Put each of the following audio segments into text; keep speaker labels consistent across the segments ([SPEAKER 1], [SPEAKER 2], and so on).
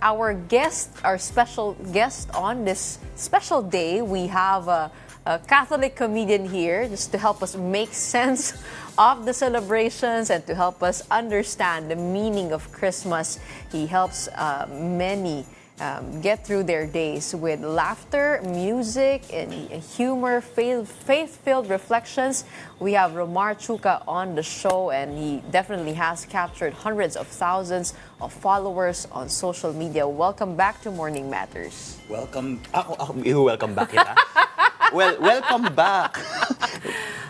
[SPEAKER 1] our special guest on this special day, we have a Catholic comedian here just to help us make sense of the celebrations and to help us understand the meaning of Christmas. He helps many get through their days with laughter, music, and humor, faith-filled reflections. We have Romar Chuca on the show, and he definitely has captured hundreds of thousands of followers on social media. Welcome back to Morning Matters.
[SPEAKER 2] Welcome. Welcome back kita. Well, welcome back.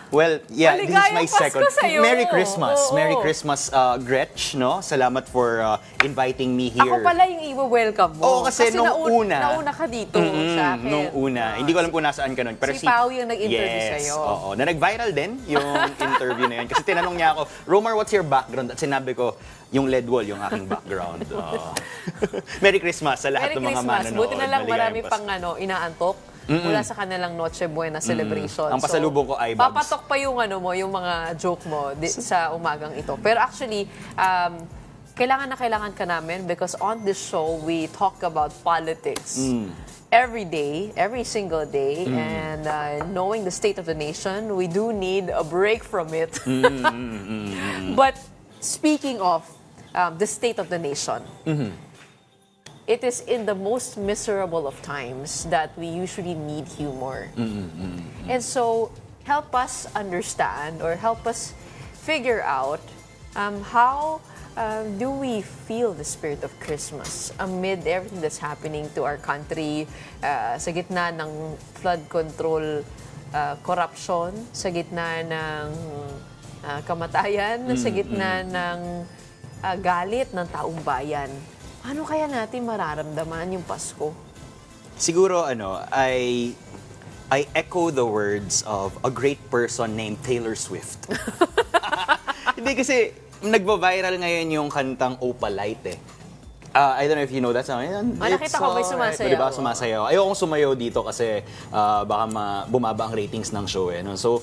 [SPEAKER 2] Well, yeah, this is my
[SPEAKER 1] Maligayang Pasko
[SPEAKER 2] second.
[SPEAKER 1] sa'yo.
[SPEAKER 2] Merry Christmas.
[SPEAKER 1] Oo.
[SPEAKER 2] Merry Christmas, Gretch, no? Salamat for inviting me here.
[SPEAKER 1] Ako pala yung i-welcome mo.
[SPEAKER 2] Oo, kasi nung una.
[SPEAKER 1] Nauna ka dito sa akin.
[SPEAKER 2] Nung una. Hindi ko alam kung nasaan ka nun. Pero
[SPEAKER 1] Si Pao yung nag-interview
[SPEAKER 2] yes,
[SPEAKER 1] sa'yo.
[SPEAKER 2] Oo. Na nag-viral din yung interview na yun. Kasi tinanong niya ako, Romar, what's your background? At sinabi ko, yung LED wall, yung aking background. Merry Christmas sa lahat
[SPEAKER 1] Merry
[SPEAKER 2] ng mga
[SPEAKER 1] Christmas.
[SPEAKER 2] manonood.
[SPEAKER 1] Buti na lang marami
[SPEAKER 2] Maligayang
[SPEAKER 1] pang inaantok mula sa kanilang Noche Buena celebration.
[SPEAKER 2] Ang pasalubong ko ay Bobs.
[SPEAKER 1] Papatok pa yung yung mga joke mo sa umagang ito. Pero actually, kailangan na kailangan ka namin because on this show, we talk about politics. Every day, every single day, and knowing the state of the nation, we do need a break from it. But speaking of the state of the nation, it is in the most miserable of times that we usually need humor. And so, help us understand or help us figure out how do we feel the spirit of Christmas amid everything that's happening to our country, sa gitna ng flood control, corruption, sa gitna ng kamatayan, sa gitna ng galit ng taong bayan. Paano kaya natin mararamdaman yung Pasko?
[SPEAKER 2] Siguro, I echo the words of a great person named Taylor Swift. Hindi kasi, nagva-viral ngayon yung kantang Opalite eh. I don't know if you know that song.
[SPEAKER 1] Nakita ko may sumasayaw.
[SPEAKER 2] Diba, sumasayaw. Ayokong sumayaw dito kasi baka bumaba ang ratings ng show eh. No? So,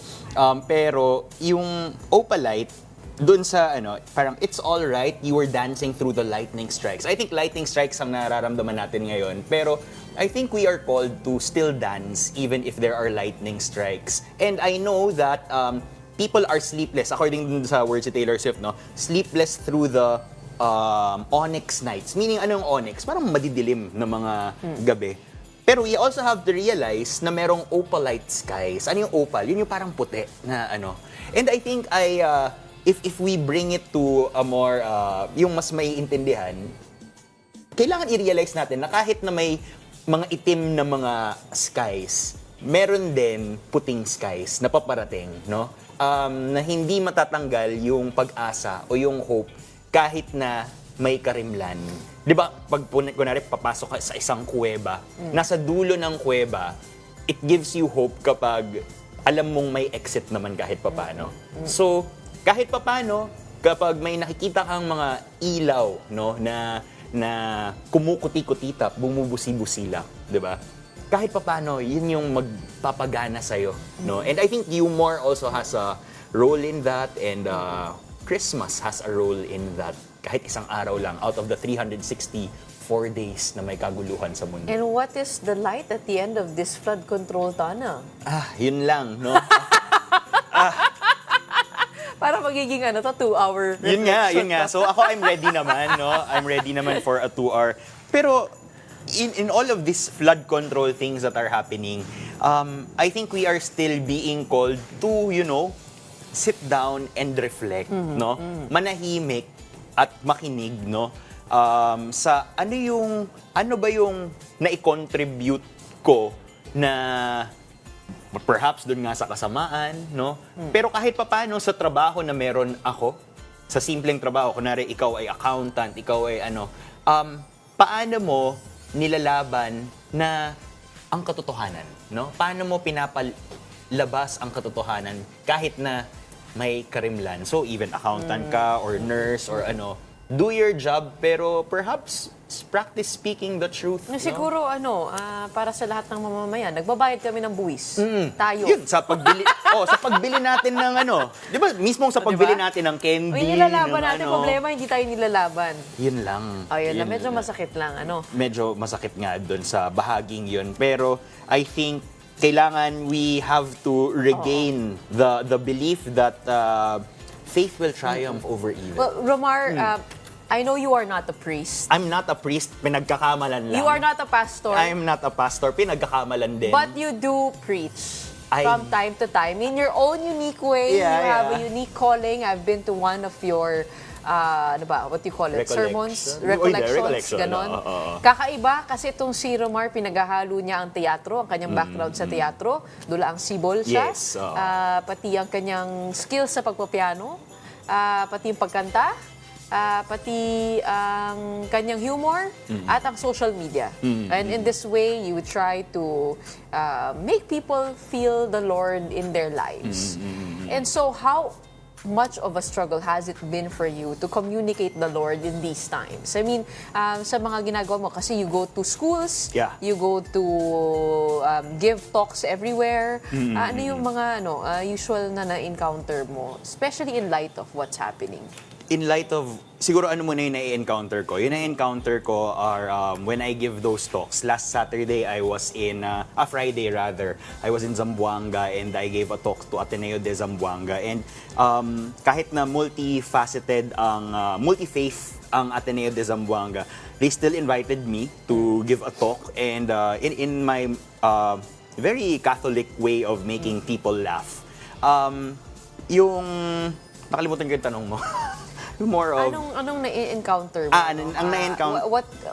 [SPEAKER 2] pero yung Opalite, dun sa parang it's all right, you were dancing through the lightning strikes. I think lightning strikes ang nararamdaman natin ngayon. Pero I think we are called to still dance even if there are lightning strikes. And I know that people are sleepless, according dun sa words ni Taylor Swift, no? Sleepless through the onyx nights. Meaning, ano yung onyx? Parang madidilim na mga gabi. Pero we also have to realize na merong opalite skies. Ano yung opal? Yun yung parang puti na And I think if we bring it to a more, yung mas maiintindihan, kailangan i-realize natin na kahit na may mga itim na mga skies, meron din puting skies na paparating, no? Na hindi matatanggal yung pag-asa o yung hope kahit na may karimlan. Di ba, pag kunwari papasok ka sa isang kuweba, nasa dulo ng kuweba, it gives you hope kapag alam mong may exit naman kahit papano. So, kahit papano, kapag may nakikita kang mga ilaw, no, na kumukuti-kutitap, bumubusi-busila, 'di ba? Kahit papano, yun yung magpapagana sa iyo, no? And I think humor also has a role in that, and Christmas has a role in that. Kahit isang araw lang out of the 364 days na may kaguluhan sa mundo.
[SPEAKER 1] And what is the light at the end of this flood control tunnel?
[SPEAKER 2] Yun lang, no?
[SPEAKER 1] Para magiging 2-hour reflection.
[SPEAKER 2] Yun nga. So ako, I'm ready naman, no? I'm ready naman for a 2-hour. Pero in all of these flood control things that are happening, I think we are still being called to, sit down and reflect, no? Manahimik at makinig, no? Sa ano ba yung nai-contribute ko na perhaps doon nga sa kasamaan, no? Pero kahit papaano sa trabaho na meron ako, sa simpleng trabaho, kunwari ikaw ay accountant, ikaw ay paano mo nilalaban na ang katotohanan, no? Paano mo pinapalabas ang katotohanan kahit na may karimlan? So even accountant ka or nurse or do your job, pero perhaps practice speaking the truth.
[SPEAKER 1] No, siguro para sa lahat ng mamamayan, nagbabayad kami ng buwis. Tayo.
[SPEAKER 2] Yun, sa pagbili, sa pagbili natin ng di ba, mismo sa pagbili natin ng candy,
[SPEAKER 1] May nilalaban
[SPEAKER 2] ng
[SPEAKER 1] natin problema, hindi tayo nilalaban.
[SPEAKER 2] Yun lang.
[SPEAKER 1] Ayun na,
[SPEAKER 2] Yun
[SPEAKER 1] medyo
[SPEAKER 2] lang.
[SPEAKER 1] masakit lang,
[SPEAKER 2] Medyo masakit nga doon sa bahaging yun. Pero I think kailangan we have to regain the belief that faith will triumph over evil.
[SPEAKER 1] Well, Romar, I know you are not a priest.
[SPEAKER 2] I'm not a priest, pinagkakamalan lang.
[SPEAKER 1] You are not a pastor.
[SPEAKER 2] I'm not a pastor, pinagkakamalan din.
[SPEAKER 1] But you do preach from time to time in your own unique way.
[SPEAKER 2] Yeah,
[SPEAKER 1] you have a
[SPEAKER 2] yeah.
[SPEAKER 1] unique calling. I've been to one of your what do you call it? Sermons,
[SPEAKER 2] Recollection,
[SPEAKER 1] recollections, ganon. Kakaiba kasi itong si Romar, pinaghahalo niya ang teatro, ang kanyang background sa teatro. Dula ang sibol siya.
[SPEAKER 2] Yes,
[SPEAKER 1] pati ang kanyang skills sa pagpapiano. Pati yung pagkanta. Pati ang kanyang humor at ang social media. And in this way, you try to make people feel the Lord in their lives. And so, how much of a struggle has it been for you to communicate the Lord in these times? I mean, sa mga ginagawa mo, kasi you go to schools,
[SPEAKER 2] Yeah.
[SPEAKER 1] you go to give talks everywhere. Ano yung mga usual na na-encounter mo, especially in light of what's happening?
[SPEAKER 2] In light of, siguro ano muna yung na-encounter ko? Yung na-encounter ko are when I give those talks. Last Saturday, I was in, Friday rather, I was in Zamboanga and I gave a talk to Ateneo de Zamboanga. And kahit na multifaceted multi-faith ang Ateneo de Zamboanga, they still invited me to give a talk. And in my very Catholic way of making people laugh, yung, nakalimutan ko yung tanong mo. More of...
[SPEAKER 1] Anong na-encounter mo?
[SPEAKER 2] Ang na-encounter...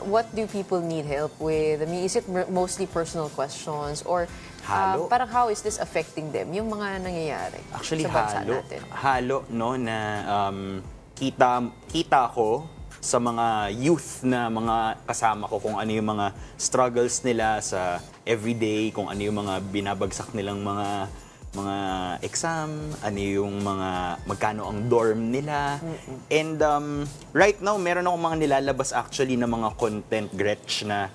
[SPEAKER 1] What do people need help with? I mean, is it mostly personal questions? Or
[SPEAKER 2] Halo.
[SPEAKER 1] parang how is this affecting them? Yung mga nangyayari
[SPEAKER 2] Actually,
[SPEAKER 1] sa bansa
[SPEAKER 2] halo.
[SPEAKER 1] natin.
[SPEAKER 2] Halo, no, na kita ko sa mga youth na mga kasama ko kung ano yung mga struggles nila sa everyday, kung ano yung mga binabagsak nilang mga exam, ano yung magkano ang dorm nila. And right now, meron akong mga nilalabas actually na mga content, Gretch, na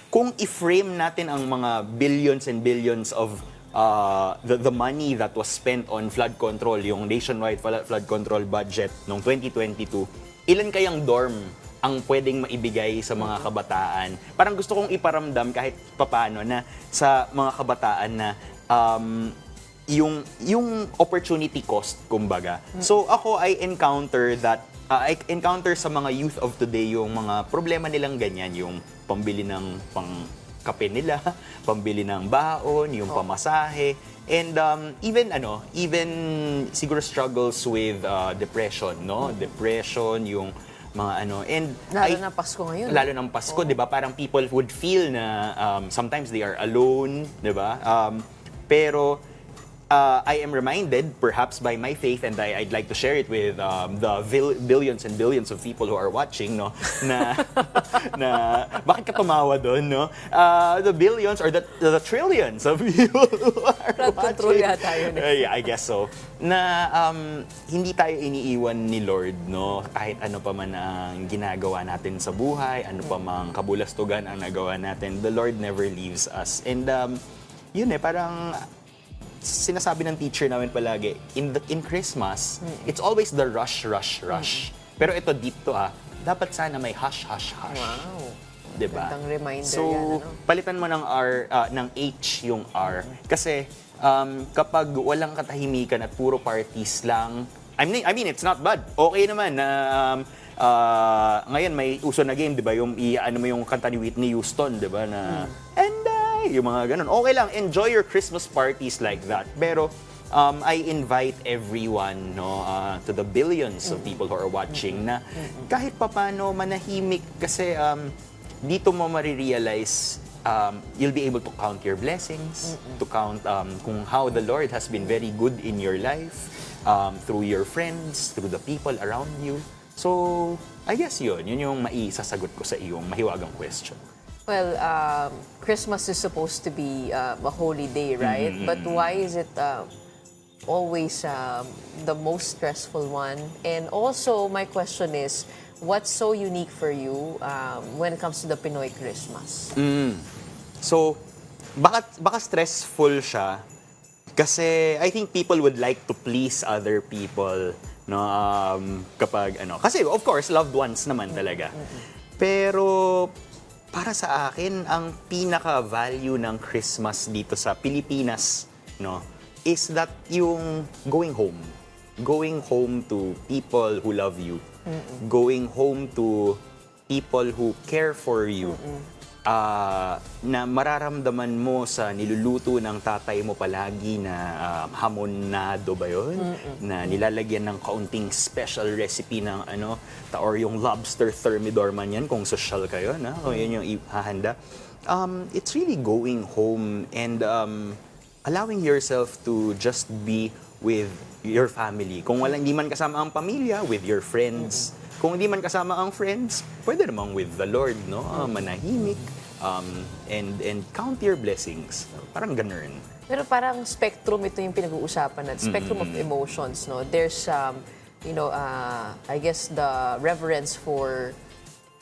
[SPEAKER 2] kung i-frame natin ang mga billions and billions of the money that was spent on flood control, yung nationwide flood control budget noong 2022, ilan kayang dorm ang pwedeng maibigay sa mga kabataan? Parang gusto kong iparamdam kahit papano na sa mga kabataan na yung opportunity cost, kumbaga. So ako, I encounter sa mga youth of today yung mga problema nilang ganyan, yung pambili ng pangkape nila, pambili ng baon, yung pamasahe, and even siguro struggles with depression, no? Depression, yung mga and
[SPEAKER 1] Lalo na Pasko ngayon.
[SPEAKER 2] Lalo ng Pasko, 'di ba? Parang people would feel na sometimes they are alone, 'di ba? Pero I am reminded, perhaps by my faith, and I'd like to share it with the billions and billions of people who are watching, no, na bakit ka tumawa doon, no? The billions or the trillions of people who are
[SPEAKER 1] Flood control
[SPEAKER 2] watching.
[SPEAKER 1] yata yun.
[SPEAKER 2] Yeah, I guess so. Na hindi tayo iniiwan ni Lord, no? Kahit ano pa man ang ginagawa natin sa buhay, ano pa mang kabulastugan ang nagawa natin, the Lord never leaves us. And yun parang sinasabi ng teacher namin palagi, in Christmas, it's always the rush. Pero ito deep to dapat sana may hush.
[SPEAKER 1] Wow.
[SPEAKER 2] Diba?
[SPEAKER 1] Magandang reminder
[SPEAKER 2] So,
[SPEAKER 1] yan,
[SPEAKER 2] palitan mo ng ng H yung R. Kasi kapag walang katahimikan at puro parties lang, I mean, it's not bad. Okay naman na ngayon may uso na game, 'di ba? Yung mo yung kanta ni Whitney Houston, 'di ba, na yung mga ganun. Okay lang, enjoy your Christmas parties like that. Pero I invite everyone, no, to the billions of people who are watching, na kahit papano manahimik, kasi dito mo marirealize, you'll be able to count your blessings, to count kung how the Lord has been very good in your life, through your friends, through the people around you. So, I guess yun yung maisasagot ko sa iyong mahiwagang question.
[SPEAKER 1] Well, Christmas is supposed to be a holy day, right? But why is it always the most stressful one? And also, my question is, what's so unique for you when it comes to the Pinoy Christmas?
[SPEAKER 2] So, baka stressful siya kasi I think people would like to please other people, no, kapag kasi of course loved ones naman talaga. Pero para sa akin ang pinaka-value ng Christmas dito sa Pilipinas, no, is that yung going home to people who love you, going home to people who care for you. Na mararamdaman mo sa niluluto ng tatay mo palagi na hamonado ba yun? Na nilalagyan ng kaunting special recipe ng or yung lobster thermidor man yan kung social kayo, na? Kung yun yung ihahanda. It's really going home and allowing yourself to just be with your family. Kung hindi man kasama ang pamilya, with your friends. Kung hindi man kasama ang friends, pwede namang with the Lord, no? Manahimik, and count your blessings. Parang ganun.
[SPEAKER 1] Pero parang spectrum ito yung pinag-uusapan natin. Spectrum of emotions, no? There's, I guess the reverence for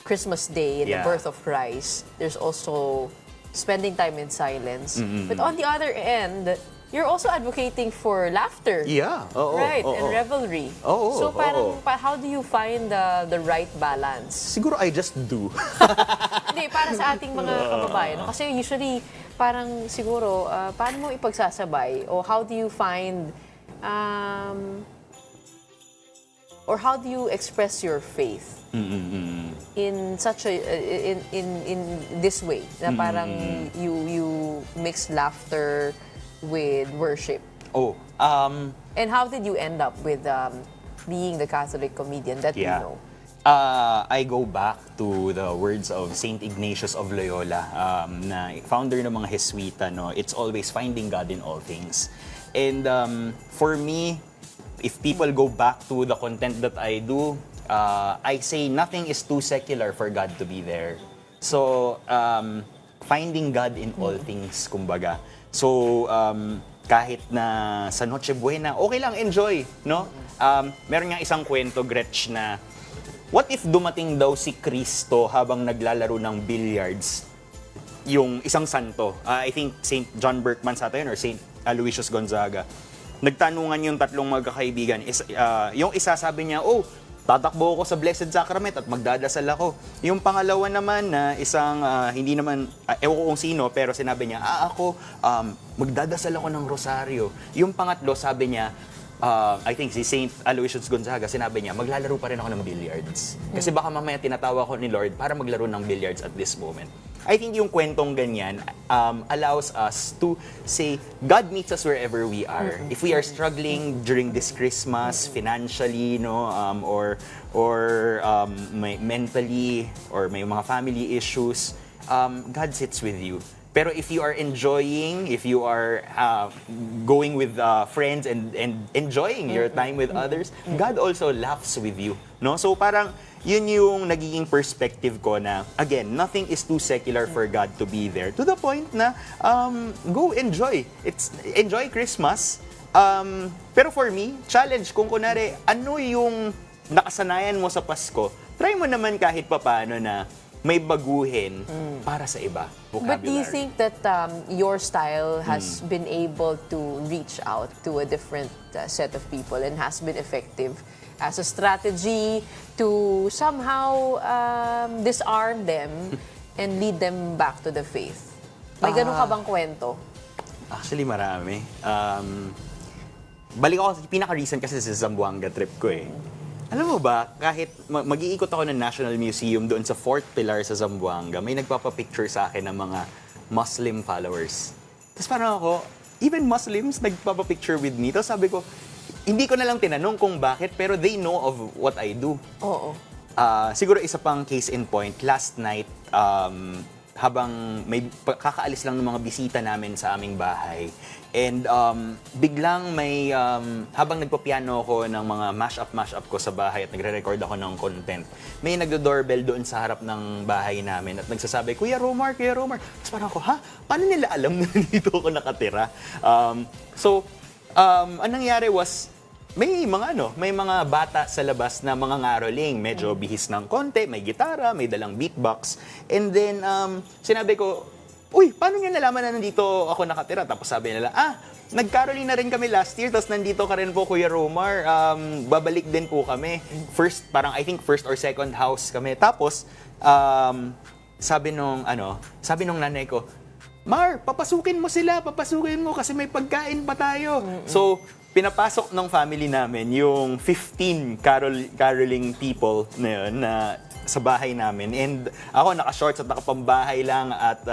[SPEAKER 1] Christmas Day and the birth of Christ. There's also spending time in silence. But on the other end, you're also advocating for laughter.
[SPEAKER 2] Yeah.
[SPEAKER 1] Right, and revelry. So parang, how do you find the right balance?
[SPEAKER 2] Siguro I just do.
[SPEAKER 1] Hindi, para sa ating mga kababayan. No? Kasi usually, parang siguro, paano mo ipagsasabay? O how do you find, or how do you express your faith in such a in this way na parang you mix laughter with worship? And how did you end up with being the Catholic comedian that you know?
[SPEAKER 2] I go back to the words of Saint Ignatius of Loyola, na founder ng mga Jesuita, no? It's always finding God in all things. And for me, if people go back to the content that I do, I say nothing is too secular for God to be there. So, finding God in all things, kumbaga. So, kahit na sa Noche Buena, okay lang, enjoy, no? Meron nga isang kwento, Gretch, na what if dumating daw si Cristo habang naglalaro ng billiards, yung isang santo, I think Saint John Berkman sa yun, or Saint Aloysius Gonzaga. Nagtanungan yung tatlong magkakaibigan. Yung isa sabi niya, tatakbo ako sa Blessed Sacrament at magdadasal ako. Yung pangalawa naman na isang hindi naman, ewan ko kung sino, pero sinabi niya, ako, magdadasal ako ng rosaryo. Yung pangatlo, sabi niya, I think si Saint Aloysius Gonzaga, sinabi niya, maglalaro pa rin ako ng billiards. Kasi baka mamaya tinatawa ko ni Lord para maglaro ng billiards at this moment. I think yung kwentong ganyan allows us to say, God meets us wherever we are. If we are struggling during this Christmas, financially, no, or mentally, or may mga family issues, God sits with you. Pero if you are enjoying, if you are going with friends and enjoying your time with others, God also laughs with you, no? So parang yun yung nagiging perspective ko na, again, nothing is too secular for God to be there. To the point na, go enjoy. Enjoy Christmas. Pero for me, challenge kung kunwari, ano yung nakasanayan mo sa Pasko, try mo naman kahit papaano na may baguhin para sa iba. Vocabulary.
[SPEAKER 1] But do you think that your style has been able to reach out to a different set of people and has been effective as a strategy to somehow disarm them and lead them back to the faith? May ganun ka bang kwento?
[SPEAKER 2] Actually, marami. Balik ako sa pinaka-recent kasi sa Zamboanga trip ko eh. Alam mo ba, kahit mag-iikot ako ng National Museum doon sa 4th Pillar sa Zamboanga, may nagpapapicture sa akin ng mga Muslim followers. Tapos parang ako, even Muslims nagpapapicture with me. Tapos sabi ko, hindi ko na lang tinanong kung bakit, pero they know of what I do.
[SPEAKER 1] Oo.
[SPEAKER 2] Siguro isa pang case in point, last night, habang may kakaalis lang ng mga bisita namin sa aming bahay. And biglang may, habang nagpapiano ako ng mga mash-up ko sa bahay at nagre-record ako ng content, may nagdo-doorbell doon sa harap ng bahay namin at nagsasabi, Kuya Romar. Tapos parang ako, paano nila alam na dito ako nakatira? So, anong nangyari was, may mga bata sa labas na mga ngaroling, medyo bihis ng konti, may gitara, may dalang beatbox. And then, sinabi ko, uy, paano niyo nalaman na nandito ako nakatira? Tapos sabi nila, nag-caroling na rin kami last year, tapos nandito ka rin po, Kuya Romar. Babalik din po kami. I think first or second house kami. Tapos, sabi nung nanay ko, Mar, papasukin mo kasi may pagkain pa tayo. So, pinapasok ng family namin yung 15 caroling people na yun na sa bahay namin. And ako naka-shorts at nakapambahay lang at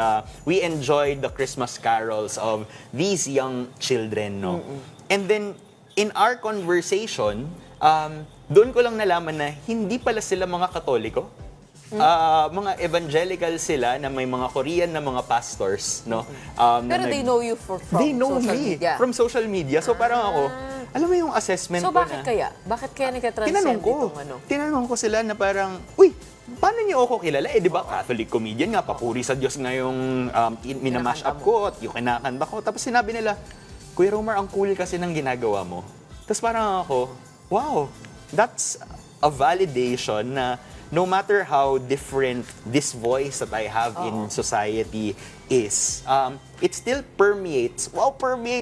[SPEAKER 2] we enjoyed the Christmas carols of these young children, no? And then, in our conversation, doon ko lang nalaman na hindi pala sila mga Katoliko. Mga evangelical sila na may mga Korean na mga pastors, no?
[SPEAKER 1] Pero they know you from
[SPEAKER 2] they know
[SPEAKER 1] social
[SPEAKER 2] me
[SPEAKER 1] media.
[SPEAKER 2] from social media. So parang ako, alam mo yung assessment
[SPEAKER 1] So
[SPEAKER 2] ko
[SPEAKER 1] bakit
[SPEAKER 2] na...
[SPEAKER 1] kaya? Bakit kaya nagka-transcend itong ano?
[SPEAKER 2] Tinanong ko sila na parang, uy, paano niyo ako kilala? Di ba, Catholic comedian nga, papuri sa Diyos nga yung minamash up ko at yung kinakanta ko. Tapos sinabi nila, Kuya Romar, ang cool kasi ng ginagawa mo. Tapos parang ako, wow, that's a validation na no matter how different this voice that I have in society is, it still permeates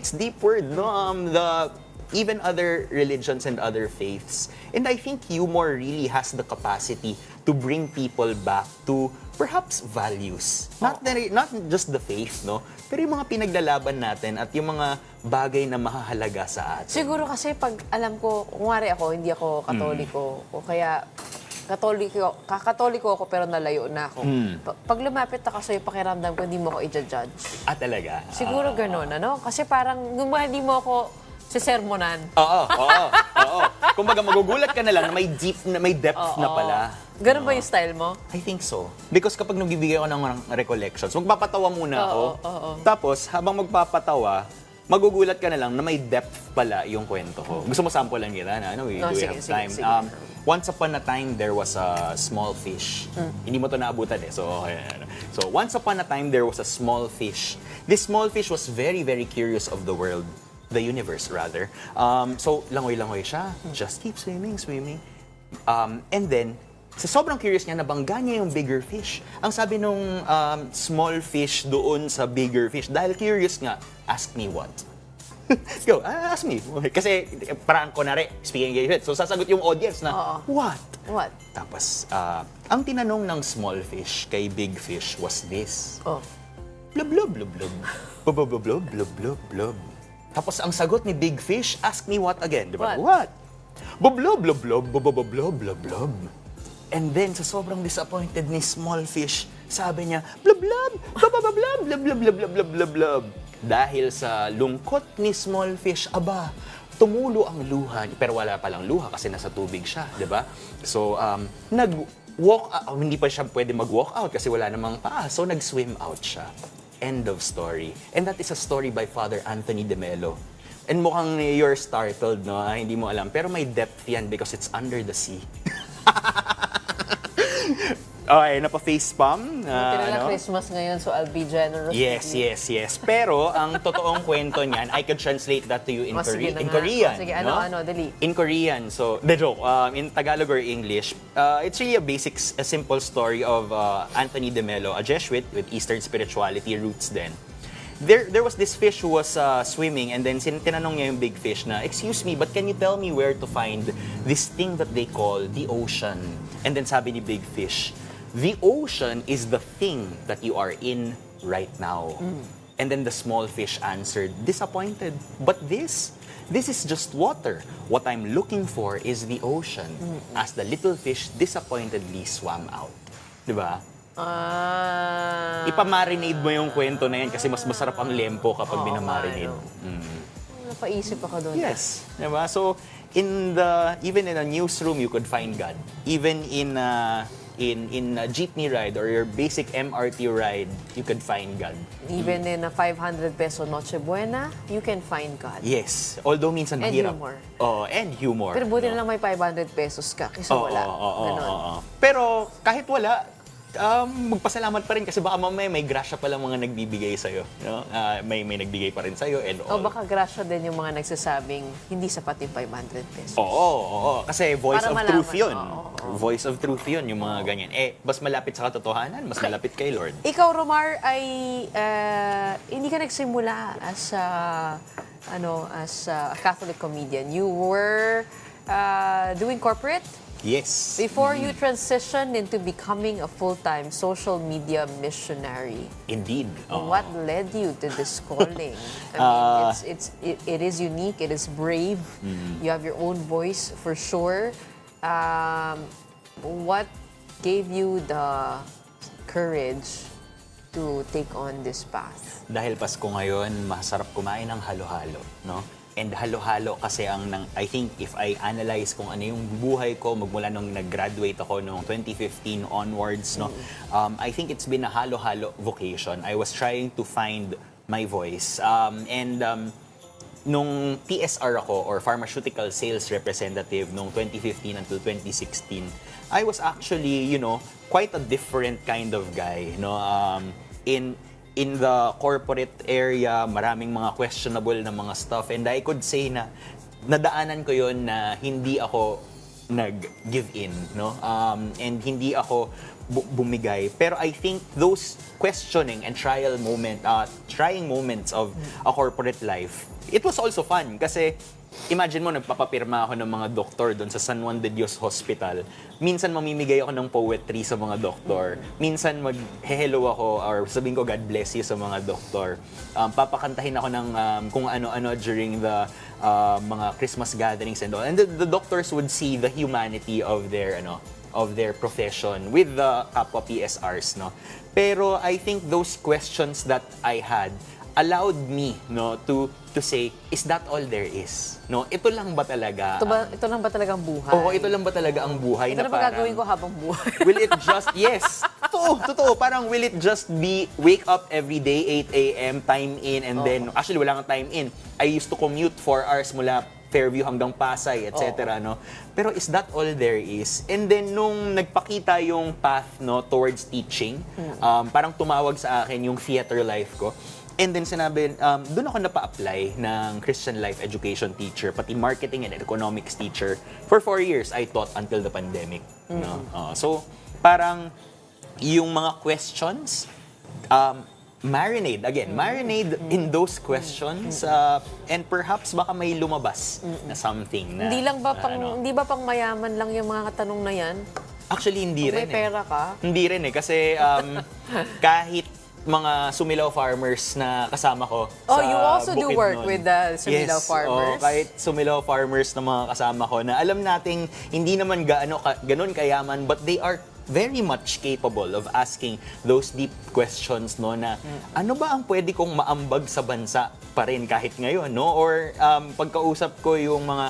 [SPEAKER 2] deep word, no? Even other religions and other faiths. And I think humor really has the capacity to bring people back to perhaps values. Not just the faith, no? Pero yung mga pinaglalaban natin at yung mga bagay na mahahalaga sa atin.
[SPEAKER 1] Siguro kasi pag alam ko, kunwari ako, hindi ako Katoliko, o kaya Katoliko ako pero nalayo na ako. Pag lumapit ako sa'yo, pakiramdam ko, hindi mo ako i-judge.
[SPEAKER 2] Talaga?
[SPEAKER 1] Siguro ganun, ano? Kasi parang, hindi mo ako sisermonan.
[SPEAKER 2] Oo. Kumbaga, magugulat ka na lang na may depth na pala.
[SPEAKER 1] Ganun ba yung style mo?
[SPEAKER 2] I think so. Because kapag nagbibigay ako ng recollections, magpapatawa muna ako. Tapos, habang magpapatawa, magugulat ka na lang na may depth pala yung kwento ko. Gusto mo sample lang kita na? We have time.
[SPEAKER 1] Sige.
[SPEAKER 2] Once upon a time, there was a small fish. Hindi mo to naabutan eh. So, once upon a time, there was a small fish. This small fish was very, very curious of the world. The universe, rather. So, langoy-langoy siya. Just keep swimming. And then, sa sobrang curious niya, nabangga niya yung bigger fish. Ang sabi nung small fish doon sa bigger fish, dahil curious nga, ask me what? Go, ask me. Kasi parang kunwari, speaking English, so sasagot yung audience na, what?
[SPEAKER 1] What?
[SPEAKER 2] Tapos, ang tinanong ng small fish kay big fish was this. Blub, blub, blub, blub. Blub, blub, blub, blub, blub, blub. Tapos ang sagot ni big fish, ask me what again, di ba? What? Blub, blub, blub, blub, blub, blub, blub, blub, blub. And then, sa sobrang disappointed ni small fish, sabi niya, blub, blub, blub, blub, blub, blub, blub, blub, blub, blub, blub, blub. Dahil sa lungkot ni small fish, tumulo ang luha. Pero wala palang luha kasi nasa tubig siya, di ba? So, nag-walk out. Hindi pa siya pwede mag-walk out kasi wala namang paa. So, nag-swim out siya. End of story. And that is a story by Father Anthony de Melo. And mukhang you're startled, no? Hindi mo alam. Pero may depth yan because it's under the sea. Okay, napa-facepalm.
[SPEAKER 1] Tinala Christmas ngayon, so I'll be generous.
[SPEAKER 2] Yes. Pero ang totoong kwento niyan, I could translate that to you in Korean.
[SPEAKER 1] Sige,
[SPEAKER 2] no?
[SPEAKER 1] dali.
[SPEAKER 2] In Korean, so, the joke, in Tagalog or English, it's really a simple story of Anthony de Melo, a Jesuit with Eastern spirituality roots then. There was this fish who was swimming and then tinanong niya yung big fish na, excuse me, but can you tell me where to find this thing that they call the ocean? And then sabi ni big fish, the ocean is the thing that you are in right now. And then the small fish answered, disappointed, but this is just water. What I'm looking for is the ocean. As the little fish disappointedly swam out. Diba? Ipamarinade mo yung kwento na yan kasi mas masarap ang lempo kapag binamarinade.
[SPEAKER 1] Napaisip ako doon.
[SPEAKER 2] Yes. Diba? So, even in a newsroom, you could find God. Even in a jeepney ride or your basic MRT ride, you could find God.
[SPEAKER 1] Even in a 500 peso Noche Buena, you can find God.
[SPEAKER 2] Yes. Although minsan
[SPEAKER 1] And
[SPEAKER 2] mahirap.
[SPEAKER 1] humor.
[SPEAKER 2] And humor.
[SPEAKER 1] Pero buti na lang may 500 pesos ka, kasi wala. Ganon.
[SPEAKER 2] Pero kahit wala, magpasalamat pa rin kasi baka mamaya may grasya pa lang mga nagbibigay sa'yo. No? May nagbigay pa rin sa'yo and
[SPEAKER 1] O
[SPEAKER 2] all.
[SPEAKER 1] baka grasya din yung mga nagsasabing hindi sapat yung 500 pesos.
[SPEAKER 2] Oo. Kasi voice
[SPEAKER 1] Para
[SPEAKER 2] of
[SPEAKER 1] malaman.
[SPEAKER 2] truth yun.
[SPEAKER 1] Oo.
[SPEAKER 2] Voice of truth yun, yung mga ganyan. Mas malapit sa katotohanan, mas malapit kay Lord.
[SPEAKER 1] Ikaw, Romar, ay hindi ka nagsimula as a Catholic comedian. You were doing corporate
[SPEAKER 2] Yes.
[SPEAKER 1] before you transitioned into becoming a full-time social media missionary.
[SPEAKER 2] Indeed. Oo.
[SPEAKER 1] What led you to this calling? I mean, it is unique. It is brave. You have your own voice for sure. What gave you the courage to take on this path?
[SPEAKER 2] Dahil Pasko ngayon, masarap kumain ng halo-halo, no? And halo-halo kasi I think if I analyze kung ano yung buhay ko magmula nung nag-graduate ako noong 2015 onwards, no? I think it's been a halo-halo vocation. I was trying to find my voice. Nung TSR ako, or Pharmaceutical Sales Representative, nung 2015 until 2016, I was actually, quite a different kind of guy, no? In the corporate area, maraming mga questionable na mga stuff, and I could say na nadaanan ko yon na hindi ako nag-give in, no? And hindi ako bumigay. Pero I think those questioning and trying moments of a corporate life, it was also fun kasi imagine mo, nagpapapirma ako ng mga doktor doon sa San Juan de Dios Hospital. Minsan mamimigay ako ng poetry sa mga doktor. Minsan mag-hello ako or sabihin ko, God bless you sa mga doktor. Papakantahin ako ng kung ano-ano during the mga Christmas gatherings and all. And the doctors would see the humanity of their profession with the kapwa PSRs, no? Pero I think those questions that I had allowed me, no, to say, is that all there is? No, ito lang ba talaga?
[SPEAKER 1] Ito lang ba talagang buhay?
[SPEAKER 2] Oo, ito lang ba talaga ang buhay?
[SPEAKER 1] Ito na ba gagawin ko habang buhay?
[SPEAKER 2] Will it just, yes, totoo, parang will it just be wake up every day, 8 a.m., time in, and then, actually wala kang time in. I used to commute 4 hours mula Fairview hanggang Pasay, etc. No? Pero is that all there is? And then, nung nagpakita yung path, no, towards teaching, parang tumawag sa akin yung theater life ko. And then sinabi, doon ako napa-apply ng Christian Life Education teacher, pati marketing and economics teacher. For 4 years, I taught until the pandemic. No? So, parang yung mga questions, marinade in those questions, and perhaps baka may lumabas na something na...
[SPEAKER 1] Hindi ba pang mayaman lang yung mga tanong na yan?
[SPEAKER 2] Actually, hindi
[SPEAKER 1] Kung
[SPEAKER 2] rin
[SPEAKER 1] may pera ka?
[SPEAKER 2] Hindi rin kasi kahit mga Sumilaw farmers na kasama ko sa
[SPEAKER 1] you also do
[SPEAKER 2] bukid
[SPEAKER 1] work
[SPEAKER 2] nun.
[SPEAKER 1] with the Sumilaw farmers?
[SPEAKER 2] Kahit Sumilaw farmers na mga kasama ko na alam nating hindi naman ganun kayaman, but they are very much capable of asking those deep questions, no, na ano ba ang pwede kong maambag sa bansa pa rin kahit ngayon, no? Or pagkausap ko yung mga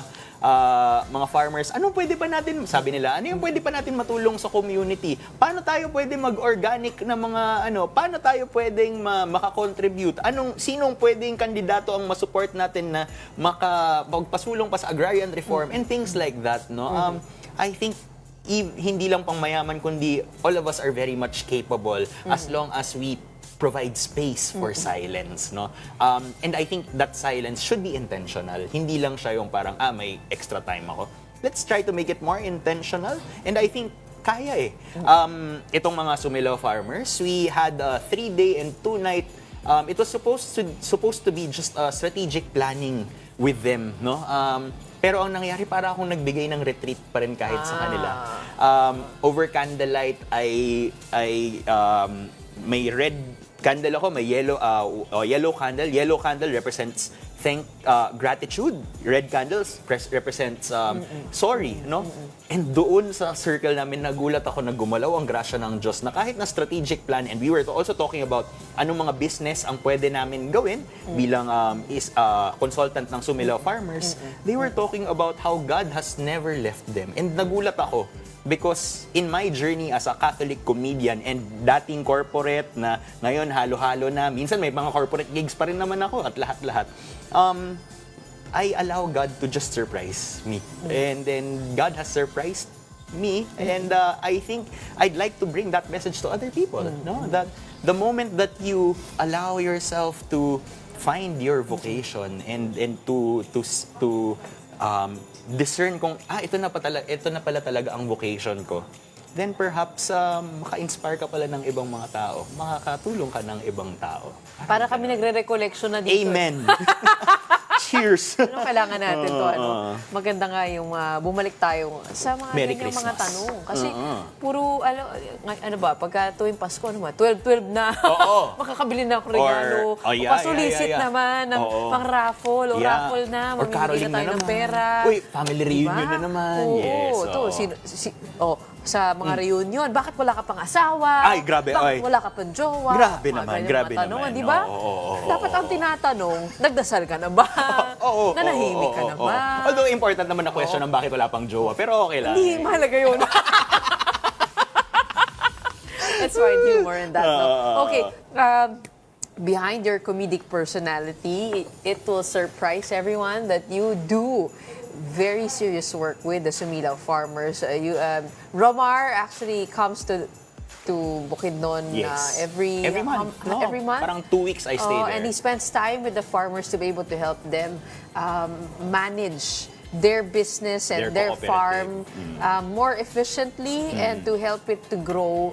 [SPEAKER 2] farmers, anong pwede pa natin, sabi nila, ano yung pwede pa natin matulong sa community? Paano tayo pwede mag-organic na mga paano tayo pwedeng makakontribute? Sinong pwedeng kandidato ang masupport natin na magpasulong pa sa agrarian reform and things like that, no? I think hindi lang pang mayaman kundi all of us are very much capable as long as we provide space for silence, no? And I think that silence should be intentional. Hindi lang siya yung parang, may extra time ako. Let's try to make it more intentional. And I think kaya eh. Itong mga Sumilaw farmers, we had a 3-day and 2-night, it was supposed to be just a strategic planning with them, no? Pero ang nangyari, para akong nagbigay ng retreat pa rin kahit sa kanila. Over candlelight, may red candle ako, may yellow candle. Yellow candle represents gratitude. Red candles represents sorry, no? And doon sa circle namin, nagulat ako na gumalaw ang grasya ng Diyos na kahit na strategic plan, and we were also talking about anong mga business ang pwede namin gawin bilang consultant ng Sumilaw Farmers. They were talking about how God has never left them. And nagulat ako because in my journey as a Catholic comedian and dating corporate na ngayon halo-halo na, minsan may mga corporate gigs pa rin naman ako at lahat-lahat, I allow God to just surprise me. And then God has surprised me, and I think I'd like to bring that message to other people. No, that the moment that you allow yourself to find your vocation and to discern kung ito na pala talaga ang vocation ko, then perhaps maka-inspire ka pala ng ibang mga tao, makakatulong ka ng ibang tao.
[SPEAKER 1] Para kami nagre-recollection na dito.
[SPEAKER 2] Amen. Cheers.
[SPEAKER 1] Ano kailangan natin to? Maganda nga yung bumalik tayo sa mga
[SPEAKER 2] Merry
[SPEAKER 1] ganyang mga
[SPEAKER 2] Christmas.
[SPEAKER 1] tanong. Kasi puro, ano ba, pagka tuwing Pasko, ano ba, 12-12 na.
[SPEAKER 2] Oo.
[SPEAKER 1] Makakabili na ako regalo.
[SPEAKER 2] Or,
[SPEAKER 1] O pasulisit naman ng pang raffle. O raffle na,
[SPEAKER 2] Or
[SPEAKER 1] mamimili
[SPEAKER 2] caroling
[SPEAKER 1] na tayo
[SPEAKER 2] na
[SPEAKER 1] ng
[SPEAKER 2] naman.
[SPEAKER 1] pera.
[SPEAKER 2] Uy, family reunion na naman.
[SPEAKER 1] Oo,
[SPEAKER 2] Yes.
[SPEAKER 1] ito, sa mga reunion, bakit wala ka pang asawa?
[SPEAKER 2] Ay, grabe,
[SPEAKER 1] Bakit wala ka pang jowa?
[SPEAKER 2] Grabe
[SPEAKER 1] Mga
[SPEAKER 2] naman,
[SPEAKER 1] ganyan
[SPEAKER 2] grabe
[SPEAKER 1] mga tanongan,
[SPEAKER 2] naman.
[SPEAKER 1] di ba?
[SPEAKER 2] Oo.
[SPEAKER 1] Dapat ang tinatanong, nagdasal ka na ba?
[SPEAKER 2] Oo.
[SPEAKER 1] Nanahimik ka na
[SPEAKER 2] oo.
[SPEAKER 1] ba?
[SPEAKER 2] Although important naman na question ng bakit wala pang jowa, pero okay lang.
[SPEAKER 1] Hindi, mahalaga yun. Let's find humor in that. No? Okay, behind your comedic personality, it will surprise everyone that you do very serious work with the Sumilaw farmers. Romar actually comes to Bukidnon
[SPEAKER 2] Yes.
[SPEAKER 1] every
[SPEAKER 2] month. No,
[SPEAKER 1] every month.
[SPEAKER 2] Parang 2 weeks I stay there.
[SPEAKER 1] And he spends time with the farmers to be able to help them manage their business and
[SPEAKER 2] Their
[SPEAKER 1] their farm more efficiently and to help it to grow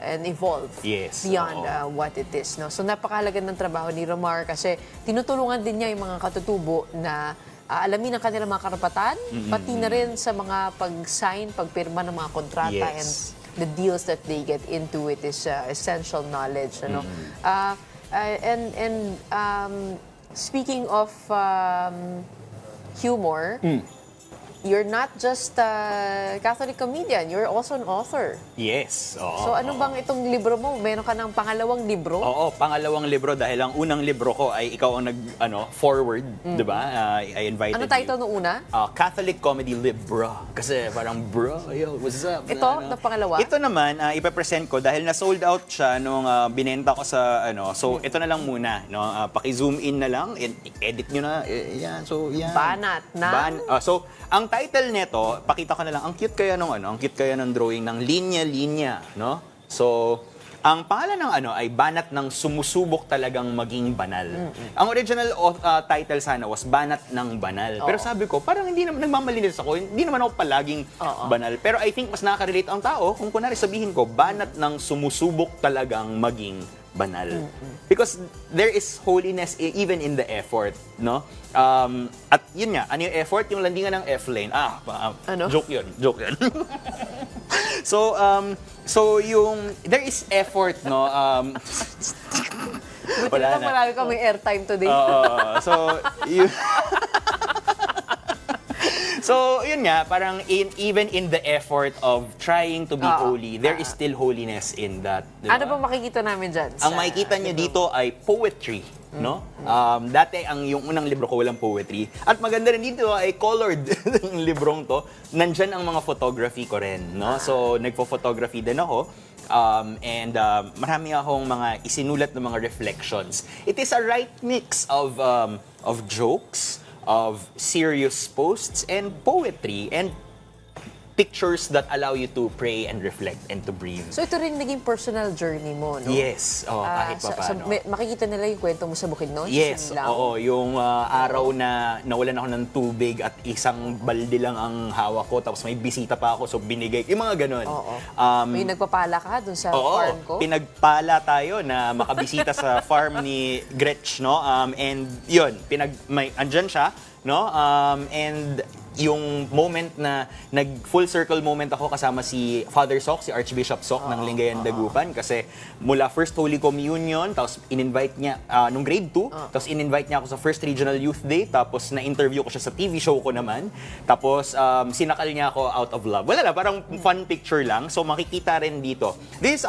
[SPEAKER 1] and evolve
[SPEAKER 2] Yes,
[SPEAKER 1] beyond
[SPEAKER 2] oo.
[SPEAKER 1] what it is. No? So napakahalaga ng trabaho ni Romar kasi tinutulungan din niya yung mga katutubo na alamin ang kanilang mga karapatan, pati na rin sa mga pag-sign, pagpirma ng mga kontrata
[SPEAKER 2] Yes.
[SPEAKER 1] and the deals that they get into it is essential knowledge. Ano? Speaking of humor, you're not just a Catholic comedian, you're also an author.
[SPEAKER 2] Yes. Oo.
[SPEAKER 1] So ano bang itong libro mo? Meron ka ng pangalawang libro?
[SPEAKER 2] Oo, pangalawang libro dahil ang unang libro ko ay ikaw ang forward, 'di ba? I invited
[SPEAKER 1] Ano title
[SPEAKER 2] you.
[SPEAKER 1] nung una?
[SPEAKER 2] Catholic Comedy Libro. Kasi parang bro, yo, what's up?
[SPEAKER 1] Ito, na pangalawa?
[SPEAKER 2] Ito naman, ipapresent ko dahil na-sold out siya nung binenta ko sa So, ito na lang muna, no? Paki-zoom in na lang, edit nyo na. Yan, so yan.
[SPEAKER 1] Banat na?
[SPEAKER 2] So, ang title nito, pakita ko na lang, ang cute kaya ng drawing ng linya-linya, no? So, ang pangalan ng ay Banat ng Sumusubok Talagang Maging Banal. Ang original title sana was Banat ng Banal. Pero sabi ko, parang hindi naman, nagmamalinis ako, hindi naman ako palaging banal. Pero I think mas nakaka-relate ang tao kung kunwari sabihin ko, Banat ng Sumusubok Talagang Maging Banal. Because there is holiness even in the effort, no? At yun nga, ano yung effort? Yung landingan ng F-lane.
[SPEAKER 1] Ano?
[SPEAKER 2] Joke yun. So there is effort, no?
[SPEAKER 1] Buti na lang marami kaming airtime today.
[SPEAKER 2] So, yun nga, parang even in the effort of trying to be holy, there is still holiness in that. Diba?
[SPEAKER 1] Ano ba makikita namin dyan?
[SPEAKER 2] Ang makikita nyo dito ay poetry, no? Dati, yung unang libro ko walang poetry. At maganda rin dito ay colored yung librong to. Nandyan ang mga photography ko rin, no? So, nagpo-photography din ako. Marami akong mga isinulat na mga reflections. It is a right mix of jokes, of serious posts, and poetry, and pictures that allow you to pray and reflect and to breathe.
[SPEAKER 1] So ito rin naging personal journey mo, no?
[SPEAKER 2] Yes, kahit pa paano.
[SPEAKER 1] Makikita nila yung kwento mo sa Bukidnon?
[SPEAKER 2] Yes,
[SPEAKER 1] sa Mindanao?
[SPEAKER 2] oo. Yung araw na nawalan ako ng tubig at isang balde lang ang hawak ko, tapos may bisita pa ako, so binigay. Yung mga ganun.
[SPEAKER 1] Oo. May nagpapala ka dun sa
[SPEAKER 2] Oo,
[SPEAKER 1] farm ko?
[SPEAKER 2] pinagpala tayo na makabisita sa farm ni Gretch, no? And yun, andyan siya, no? And yung moment na nag-full circle moment ako kasama si Father Sok, si Archbishop Sok ng Lingayen Dagupan, kasi mula First Holy Communion, tapos in-invite niya, nung grade 2, tapos in-invite niya ako sa First Regional Youth Day, tapos na-interview ko siya sa TV show ko naman, tapos sinakal niya ako out of love. Wala lang, parang fun picture lang, so makikita rin dito. This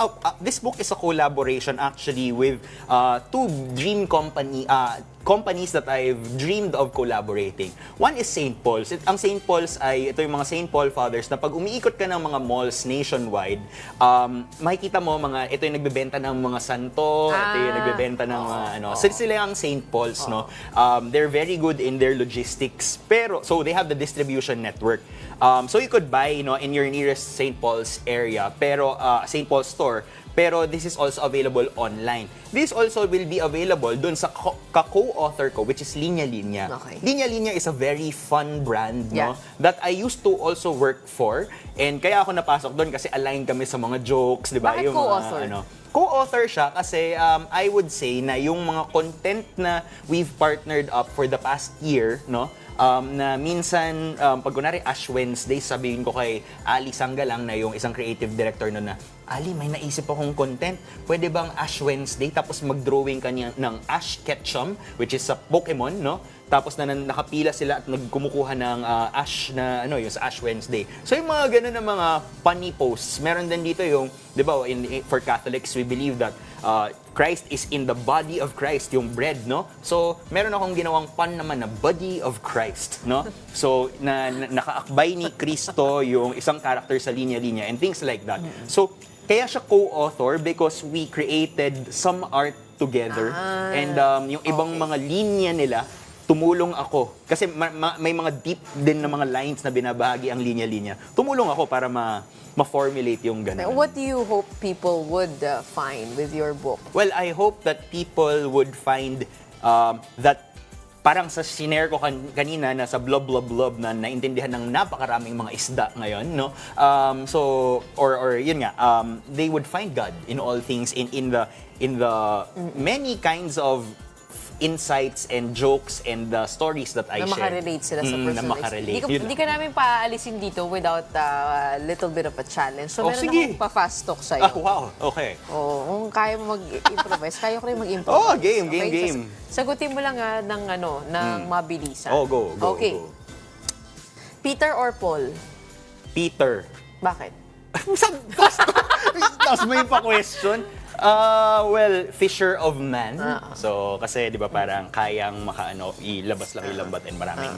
[SPEAKER 2] book is a collaboration actually with two dream companies that I've dreamed of collaborating. One is St. Paul's. Ang St. Paul's ay, ito yung mga St. Paul Fathers na pag umiikot ka ng mga malls nationwide, makikita mo ito yung nagbebenta ng mga santo, ito yung nagbebenta ng mga sila ang St. Paul's, no? They're very good in their logistics, so they have the distribution network. So you could buy, in your nearest St. Paul's area, pero St. Paul's store, pero this is also available online. This also will be available dun sa co-author ko, which is Linya Linya.
[SPEAKER 1] Okay.
[SPEAKER 2] Linya Linya is a very fun brand,
[SPEAKER 1] Yeah.
[SPEAKER 2] that I used to also work for. And kaya ako napasok doon kasi aligned kami sa mga jokes, di ba?
[SPEAKER 1] Bakit
[SPEAKER 2] Yung mga,
[SPEAKER 1] co-author?
[SPEAKER 2] Co-author siya kasi I would say na yung mga content na we've partnered up for the past year, na minsan, pag kunwari Ash Wednesday, sabihin ko kay Ali Sanggalang na yung isang creative director na Ali, may naisip akong content. Pwede bang Ash Wednesday? Tapos mag-drawing ka niya ng Ash Ketchum, which is sa Pokemon, Tapos na nakapila sila at nagkumukuha ng Ash na, yung sa Ash Wednesday. So yung mga ganun na mga funny posts. Meron din dito yung, di ba, for Catholics, we believe that Christ is in the body of Christ, yung bread, So, meron akong ginawang pun naman na body of Christ, So, nakaakbay ni Cristo yung isang character sa linya-linya and things like that. So, kaya siya co-author because we created some art together and yung ibang mga linya nila, tumulong ako. Kasi may mga deep din na mga lines na binabahagi ang linya-linya. Tumulong ako para ma-formulate yung ganun.
[SPEAKER 1] What do you hope people would find with your book?
[SPEAKER 2] Well, I hope that people would find that parang sa sinare ko kanina na sa blob blob blob na naintindihan ng napakaraming mga isda ngayon, so or yun nga, they would find God in all things, in the many kinds of insights and jokes and the stories that I
[SPEAKER 1] Na
[SPEAKER 2] share.
[SPEAKER 1] makarelate sila sa
[SPEAKER 2] Na
[SPEAKER 1] personal
[SPEAKER 2] makarelate.
[SPEAKER 1] experience. Hindi ka namin paaalisin dito without a little bit of a challenge. So, meron
[SPEAKER 2] sige.
[SPEAKER 1] akong pa-fast talk sa'yo.
[SPEAKER 2] Wow, okay.
[SPEAKER 1] Kung kaya mo mag-improvise, kaya ko rin mag-improvise.
[SPEAKER 2] Oh, game.
[SPEAKER 1] Sagutin mo lang ng mabilisan.
[SPEAKER 2] Go.
[SPEAKER 1] Okay.
[SPEAKER 2] Go.
[SPEAKER 1] Peter or Paul?
[SPEAKER 2] Peter.
[SPEAKER 1] Bakit?
[SPEAKER 2] Tapos may pa-question. Well, fisher of man. So, kasi 'di ba parang kayang ilabas lang yung lambat and maraming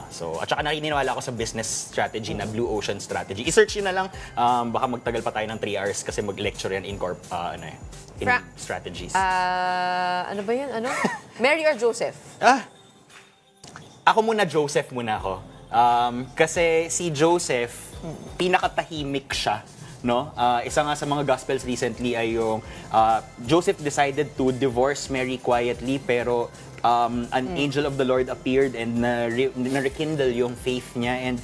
[SPEAKER 2] So, at saka naniniwala ako sa business strategy na Blue Ocean strategy. I-search yun na lang. Baka magtagal pa tayo ng 3 hours kasi mag-lecture yan in strategies.
[SPEAKER 1] Ano ba yun? Mary or Joseph?
[SPEAKER 2] Ako muna, Joseph muna ako. Kasi si Joseph, pinakatahimik siya. Isa nga sa mga gospels recently ay yung Joseph decided to divorce Mary quietly, pero an angel of the Lord appeared and na-rekindle yung faith niya, and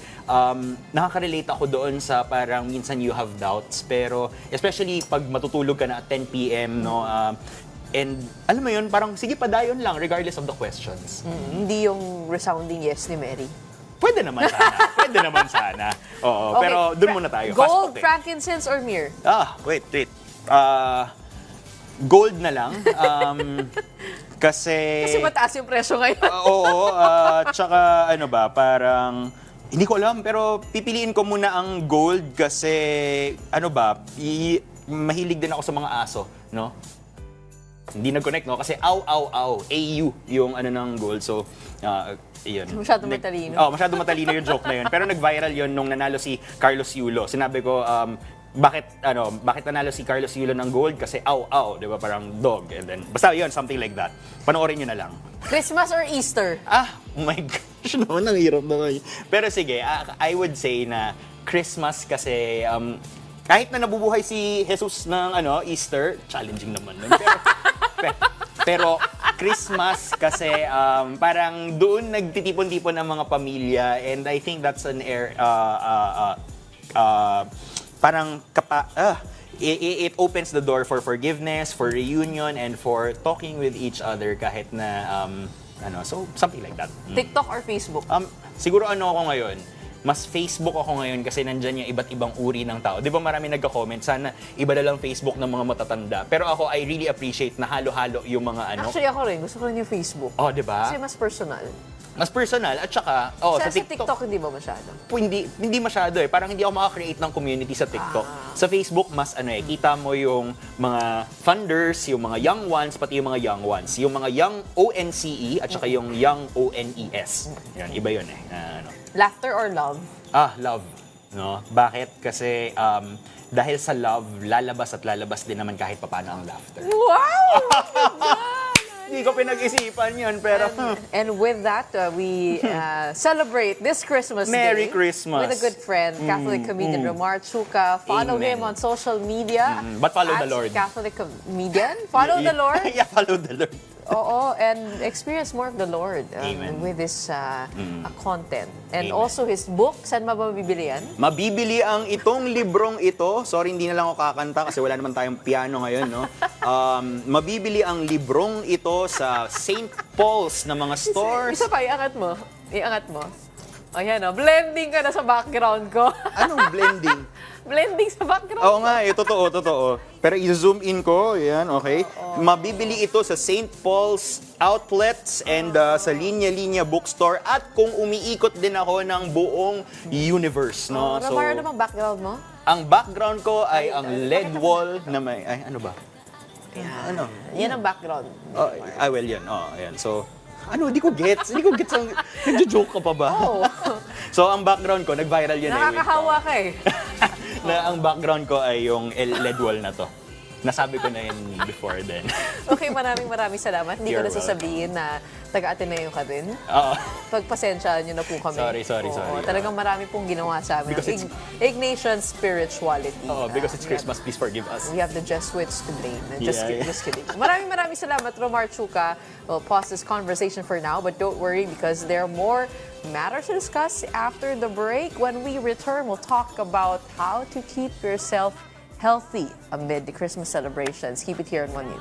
[SPEAKER 2] nakaka-relate ako doon sa parang minsan you have doubts, pero especially pag matutulog ka na at 10 p.m. And alam mo yun, parang sige padayon lang regardless of the questions.
[SPEAKER 1] Hindi yung resounding yes ni Mary.
[SPEAKER 2] Pwede naman sana. Oo,
[SPEAKER 1] Okay.
[SPEAKER 2] pero doon muna tayo.
[SPEAKER 1] Gold,
[SPEAKER 2] Fast talk.
[SPEAKER 1] frankincense, or myrrh?
[SPEAKER 2] Wait. Gold na lang. Kasi
[SPEAKER 1] mataas yung presyo ngayon.
[SPEAKER 2] oo, tsaka parang hindi ko alam, pero pipiliin ko muna ang gold kasi mahilig din ako sa mga aso, Hindi nag-connect, kasi AU yung ng gold. So, yun.
[SPEAKER 1] Masyado matalino.
[SPEAKER 2] Masyado matalino yung joke na yun. Pero nag-viral yun nung nanalo si Carlos Yulo. Sinabi ko, bakit nanalo si Carlos Yulo ng gold? Kasi di ba, parang dog. And then, basta yun, something like that. Panoorin nyo na lang.
[SPEAKER 1] Christmas or Easter?
[SPEAKER 2] Oh my gosh, ang hirap naman. Pero sige, I would say na Christmas kasi, kahit na nabubuhay si Jesus ng Easter, challenging naman nun. Pero Christmas kasi parang doon nagtitipon-tipon ang mga pamilya, and I think that's an parang it opens the door for forgiveness, for reunion, and for talking with each other kahit na so something like that.
[SPEAKER 1] TikTok or Facebook?
[SPEAKER 2] Siguro ako ngayon, mas Facebook ako ngayon kasi nandyan yung iba't ibang uri ng tao. Di ba marami nagka-comment, sana iba na lang Facebook ng mga matatanda. Pero ako, I really appreciate na halo-halo yung mga
[SPEAKER 1] Actually, ako rin. Gusto ko rin yung Facebook.
[SPEAKER 2] di ba?
[SPEAKER 1] Kasi mas personal.
[SPEAKER 2] Mas personal, at saka,
[SPEAKER 1] Sa TikTok, hindi ba masyado?
[SPEAKER 2] Hindi masyado Parang hindi ako makakreate ng community sa TikTok. Sa Facebook, mas kita mo yung mga funders, yung mga young ones, pati yung mga young ones. Yung mga young ONCE at saka yung young ONES. Yan, iba yun
[SPEAKER 1] Laughter or love?
[SPEAKER 2] Love. Bakit? Kasi dahil sa love, lalabas din naman kahit papaano ang laughter.
[SPEAKER 1] Wow!
[SPEAKER 2] Hindi ko pinag-isipan yun, pero...
[SPEAKER 1] And with that, we celebrate this Christmas
[SPEAKER 2] Merry
[SPEAKER 1] Day
[SPEAKER 2] Christmas.
[SPEAKER 1] with a good friend, Catholic comedian Romar Chuka. Follow
[SPEAKER 2] Amen.
[SPEAKER 1] him on social media.
[SPEAKER 2] But follow the
[SPEAKER 1] at
[SPEAKER 2] Lord.
[SPEAKER 1] Catholic comedian. Follow the Lord.
[SPEAKER 2] Yeah, follow the Lord.
[SPEAKER 1] Oo, and experience more of the Lord
[SPEAKER 2] Amen.
[SPEAKER 1] with this content. And
[SPEAKER 2] Amen.
[SPEAKER 1] also his book, saan mabibili yan?
[SPEAKER 2] Mabibili ang itong librong ito. Sorry, hindi na lang ako kakanta kasi wala naman tayong piano ngayon, no? Mabibili ang librong ito sa St. Paul's na mga stores.
[SPEAKER 1] Isa pa, iangat mo. Iangat mo. Ayan o, blending ka na sa background ko.
[SPEAKER 2] Anong blending?
[SPEAKER 1] Blending sa background.
[SPEAKER 2] Oo nga, totoo. Pero i-zoom in ko, yan, okay? Mabibili ito sa St. Paul's Outlets and sa Linya Linya Bookstore at kung umiikot din ako ng buong universe, no?
[SPEAKER 1] Romar, ano bang background mo?
[SPEAKER 2] Ang background ko ay ang LED wall na may, ano ba?
[SPEAKER 1] Yan.
[SPEAKER 2] Ano?
[SPEAKER 1] Yan ang background.
[SPEAKER 2] Well, yan. Ayan. So, hindi ko gets. Nagjo-joke ka pa ba?
[SPEAKER 1] Oo.
[SPEAKER 2] So, ang background ko, nag-viral yan.
[SPEAKER 1] Nakakahawa ka eh.
[SPEAKER 2] Na ang background ko ay yung LED wall na to. Nasabi ko na yun before then.
[SPEAKER 1] Okay, maraming salamat. Hindi ko
[SPEAKER 2] You're
[SPEAKER 1] na sasabihin na taga-Ateneo ka din.
[SPEAKER 2] Oo.
[SPEAKER 1] Pagpasensyaan nyo na po kami.
[SPEAKER 2] Sorry.
[SPEAKER 1] Oo, talagang marami pong ginawa sa amin.
[SPEAKER 2] Because it's-
[SPEAKER 1] Ignatian spirituality.
[SPEAKER 2] Because it's Christmas, please forgive us.
[SPEAKER 1] We have the Jesuits to blame. Just
[SPEAKER 2] Yeah.
[SPEAKER 1] kidding. Maraming salamat, Romar Chuka. We'll pause this conversation for now, but don't worry because there are more matters to discuss after the break. When we return, we'll talk about how to keep yourself healthy amid the Christmas celebrations. Keep it here on One News.